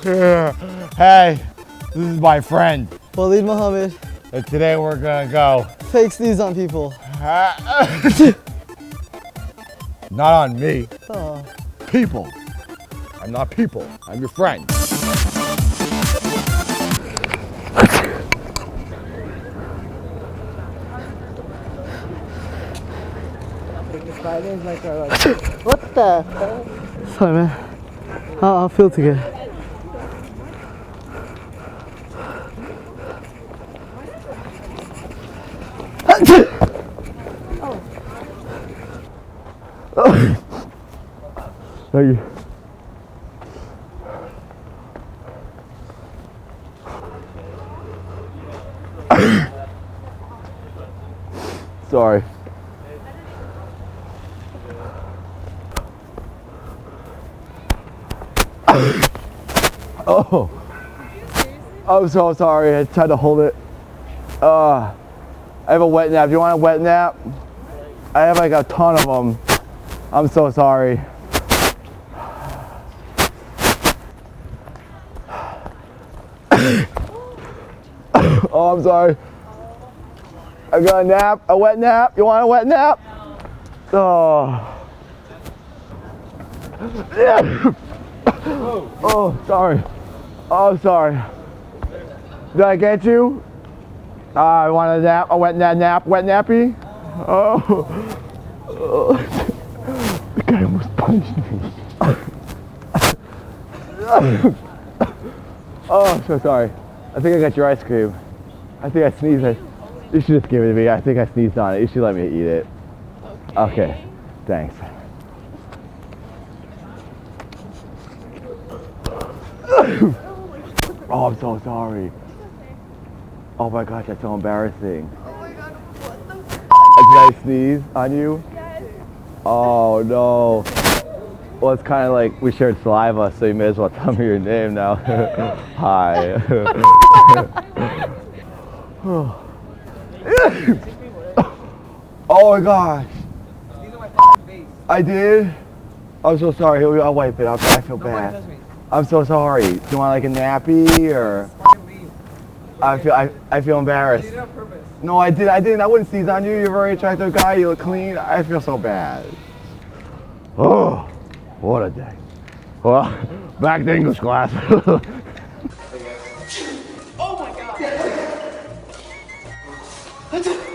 Hey, this is my friend. Waleed Muhammad. And today we're gonna go. Fake sneeze on people. Not on me. Oh. People. I'm not people. I'm your friend. What the hell? Sorry, man. I'll feel to get. Thank you. Sorry. Oh, I'm so sorry. I tried to hold it. I have a wet nap. Do you want a wet nap? I have like a ton of them. I'm so sorry. Oh, I'm sorry. I got a nap, a wet nap. You want a wet nap? Oh. Oh, sorry. Oh, sorry. Did I get you? I want a nap, a wet nap, wet nappy? Oh. The guy almost punched me. Oh, so sorry. I think I got your ice cream. I think I sneezed it. You should just give it to me. I think I sneezed on it. You should let me eat it. Okay. Thanks. Oh, I'm so sorry. Oh my gosh, that's so embarrassing. Oh my god, what the f***? Did I sneeze on you? Yes. Oh no. Well, it's kind of like we shared saliva, so you may as well tell me your name now. Hi. Oh my gosh. I did? I'm so sorry. Here we go. I'll wipe it. I feel bad. I'm so sorry. Do you want like a nappy or? I feel embarrassed. You did it on purpose. No, I didn't. I wouldn't sneeze on you. You're a very attractive guy. You look clean. I feel so bad. Oh, what a day. Well, back to English class. Oh my god.